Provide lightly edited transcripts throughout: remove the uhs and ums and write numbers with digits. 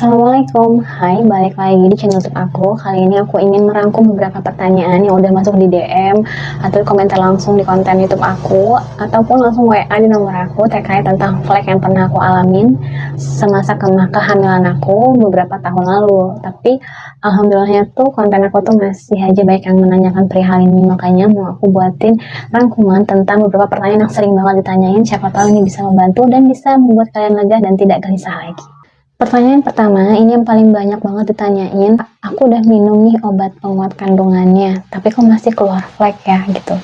Assalamualaikum, hai, balik lagi di channel YouTube aku. Kali ini aku ingin merangkum beberapa pertanyaan yang udah masuk di DM atau komentar langsung di konten YouTube aku, ataupun langsung WA di nomor aku terkait tentang flek yang pernah aku alamin semasa kehamilan aku beberapa tahun lalu. Tapi alhamdulillahnya tuh konten aku tuh masih aja banyak yang menanyakan perihal ini, makanya mau aku buatin rangkuman tentang beberapa pertanyaan yang sering banget ditanyain. Siapa tahu ini bisa membantu dan bisa membuat kalian lega dan tidak gelisah lagi. Pertanyaan pertama, ini yang paling banyak banget ditanyain. Aku udah minum nih obat penguat kandungannya, tapi kok masih keluar flek ya gitu.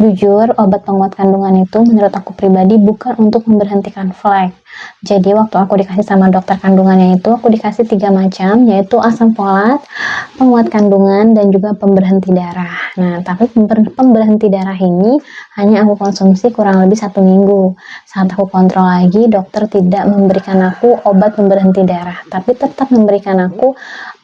Jujur, obat penguat kandungan itu menurut aku pribadi bukan untuk memberhentikan flek. Jadi waktu aku dikasih sama dokter kandungannya itu, aku dikasih 3 macam, yaitu asam folat, penguat kandungan, dan juga pemberhenti darah. Nah, tapi pemberhenti darah ini hanya aku konsumsi kurang lebih 1 minggu. Saat aku kontrol lagi, dokter tidak memberikan aku obat pemberhenti darah, tapi tetap memberikan aku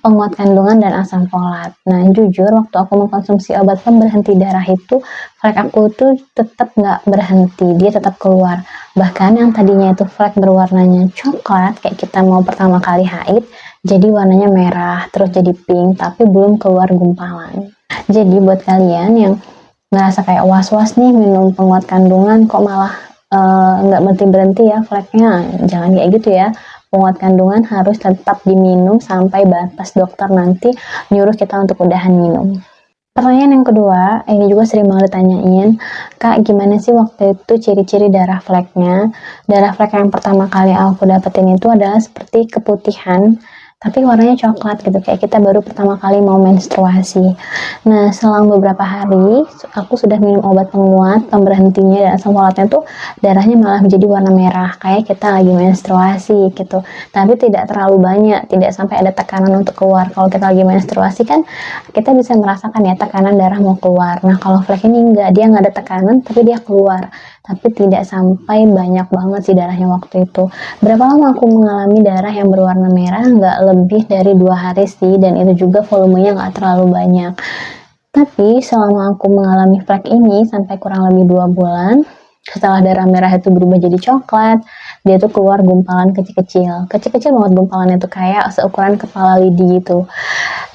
penguat kandungan dan asam folat. Nah, jujur waktu aku mengkonsumsi obat pemberhenti darah itu, flek aku tuh tetap nggak berhenti, dia tetap keluar. Bahkan yang tadinya itu flek berwarnanya coklat, kayak kita mau pertama kali haid, jadi warnanya merah, terus jadi pink, tapi belum keluar gumpalan. Jadi buat kalian yang ngerasa kayak was-was nih minum penguat kandungan kok malah nggak berhenti-berhenti ya fleknya, jangan kayak gitu ya. Penguat kandungan harus tetap diminum sampai batas dokter nanti nyuruh kita untuk udahan minum. Pertanyaan yang kedua, ini juga sering banget ditanyain, Kak, gimana sih waktu itu ciri-ciri darah fleknya? Darah flek yang pertama kali aku dapetin itu adalah seperti keputihan, tapi warnanya coklat gitu, kayak kita baru pertama kali mau menstruasi. Nah, selang beberapa hari, aku sudah minum obat penguat, pemberhentinya dan asam folatnya tuh darahnya malah menjadi warna merah, kayak kita lagi menstruasi gitu. Tapi tidak terlalu banyak, tidak sampai ada tekanan untuk keluar. Kalau kita lagi menstruasi kan, kita bisa merasakan ya tekanan darah mau keluar. Nah, kalau flek ini enggak, dia nggak ada tekanan, tapi dia keluar. Tapi tidak sampai banyak banget sih darahnya waktu itu. Berapa lama aku mengalami darah yang berwarna merah? Nggak lebih dari 2 hari sih, dan itu juga volumenya nggak terlalu banyak. Tapi selama aku mengalami flek ini sampai kurang lebih 2 bulan, setelah darah merah itu berubah jadi coklat, dia tuh keluar gumpalan kecil-kecil. Kecil-kecil banget gumpalannya tuh, kayak seukuran kepala lidi gitu.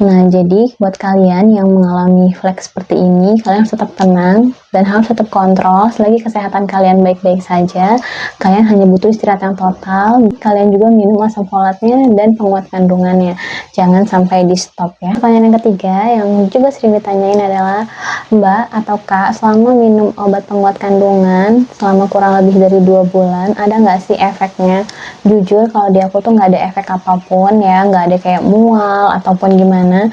Nah, jadi buat kalian yang mengalami flek seperti ini, kalian harus tetap tenang dan harus tetap kontrol. Selagi kesehatan kalian baik-baik saja, kalian hanya butuh istirahat yang total. Kalian juga minum asam folatnya dan penguat kandungannya. Jangan sampai di stop ya. Pertanyaan yang ketiga yang juga sering ditanyain adalah, Mbak atau Kak, selama minum obat penguat kandungan selama kurang lebih dari 2 bulan, ada nggak sih efeknya? Jujur kalau di aku tuh nggak ada efek apapun ya, nggak ada kayak mual ataupun gimana.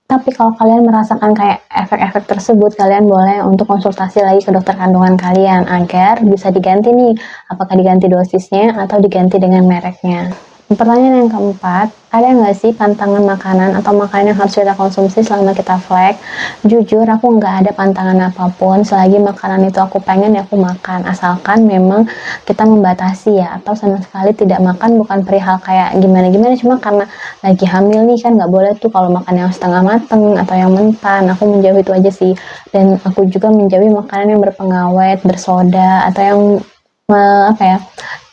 Tapi kalau kalian merasakan kayak efek-efek tersebut, kalian boleh untuk konsultasi lagi ke dokter kandungan kalian agar bisa diganti nih, apakah diganti dosisnya atau diganti dengan mereknya. Pertanyaan yang keempat, ada nggak sih pantangan makanan atau makanan yang harus kita konsumsi selama kita flek? Jujur aku nggak ada pantangan apapun, selagi makanan itu aku pengen ya aku makan, asalkan memang kita membatasi ya, atau sama sekali tidak makan, bukan perihal kayak gimana-gimana, cuma karena lagi hamil nih kan nggak boleh tuh kalau makan yang setengah mateng atau yang mentah. Aku menjauhi itu aja sih, dan aku juga menjauhi makanan yang berpengawet, bersoda, atau yang apa ya,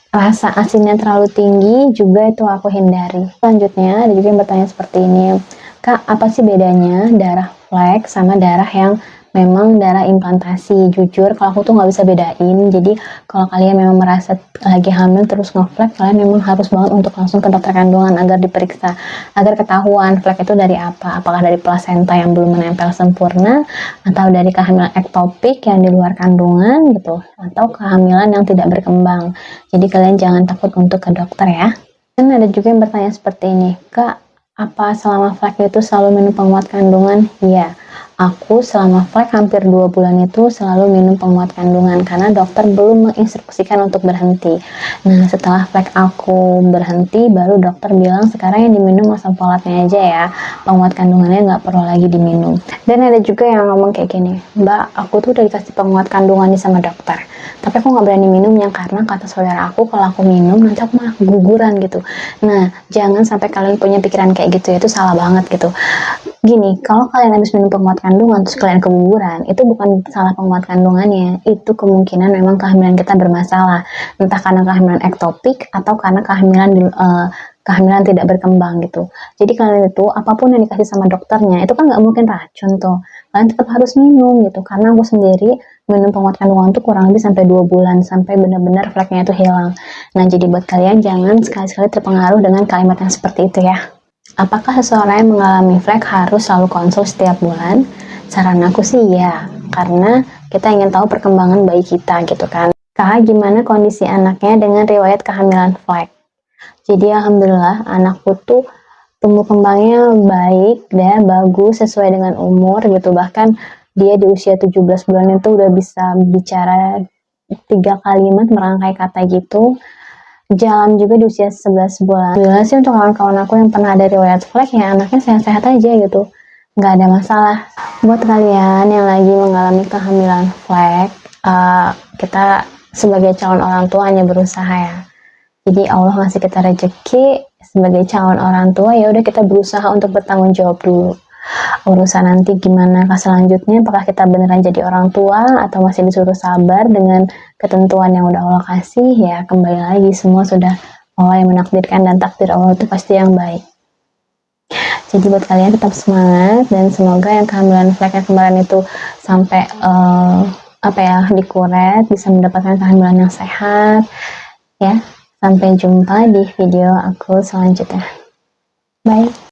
rasa asinnya terlalu tinggi juga itu aku hindari. Selanjutnya ada juga yang bertanya seperti ini, Kak, apa sih bedanya darah flek sama darah yang memang darah implantasi? Jujur kalau aku tuh nggak bisa bedain. Jadi kalau kalian memang merasa lagi hamil terus ngeflek, kalian memang harus banget untuk langsung ke dokter kandungan agar diperiksa, agar ketahuan flek itu dari apa, apakah dari plasenta yang belum menempel sempurna, atau dari kehamilan ektopik yang di luar kandungan gitu, atau kehamilan yang tidak berkembang. Jadi kalian jangan takut untuk ke dokter ya. Dan ada juga yang bertanya seperti ini, Kak, apa selama flek itu selalu minum penguat kandungan? Iya, aku selama flek hampir 2 bulan itu selalu minum penguat kandungan karena dokter belum menginstruksikan untuk berhenti. Nah, setelah flek aku berhenti, baru dokter bilang sekarang yang diminum asam folatnya aja ya, penguat kandungannya nggak perlu lagi diminum. Dan ada juga yang ngomong kayak gini, Mbak, aku tuh udah dikasih penguat kandungan nih sama dokter, tapi aku nggak berani minumnya karena kata saudara aku kalau aku minum nanti aku malah keguguran gitu. Nah, jangan sampai kalian punya pikiran kayak gitu ya, itu salah banget gitu. Gini, kalau kalian habis minum penguat kandungan terus kalian keguguran, itu bukan salah penguat kandungannya, itu kemungkinan memang kehamilan kita bermasalah, entah karena kehamilan ektopik atau karena kehamilan kehamilan tidak berkembang gitu. Jadi kalian itu apapun yang dikasih sama dokternya itu kan nggak mungkin racun tuh, kalian tetap harus minum gitu. Karena aku sendiri minum penguat kandungan tuh kurang lebih sampai 2 bulan sampai benar-benar fleknya itu hilang. Nah jadi buat kalian jangan sekali-sekali terpengaruh dengan kalimat yang seperti itu ya. Apakah seseorang yang mengalami flek harus selalu konsul setiap bulan? Saran aku sih ya, karena kita ingin tahu perkembangan bayi kita gitu kan. Kak, gimana kondisi anaknya dengan riwayat kehamilan flek? Jadi alhamdulillah anakku tuh tumbuh kembangnya baik dan bagus sesuai dengan umur gitu. Bahkan dia di usia 17 bulan itu udah bisa bicara 3 kalimat merangkai kata gitu. Jalan juga di usia 11 bulan. Alhamdulillah sih untuk kawan-kawan aku yang pernah ada riwayat flek ya anaknya sehat-sehat aja gitu. Nggak ada masalah. Buat kalian yang lagi mengalami kehamilan flek, kita sebagai calon orang tua hanya berusaha ya. Jadi Allah ngasih kita rezeki sebagai calon orang tua, ya udah kita berusaha untuk bertanggung jawab dulu. Urusan nanti gimana selanjutnya, apakah kita beneran jadi orang tua atau masih disuruh sabar dengan ketentuan yang udah Allah kasih, ya kembali lagi semua sudah Allah yang menakdirkan dan takdir Allah itu pasti yang baik. Jadi buat kalian tetap semangat dan semoga yang kehamilan fleknya kemarin itu sampai dikuret, bisa mendapatkan kehamilan yang sehat ya. Sampai jumpa di video aku selanjutnya. Bye.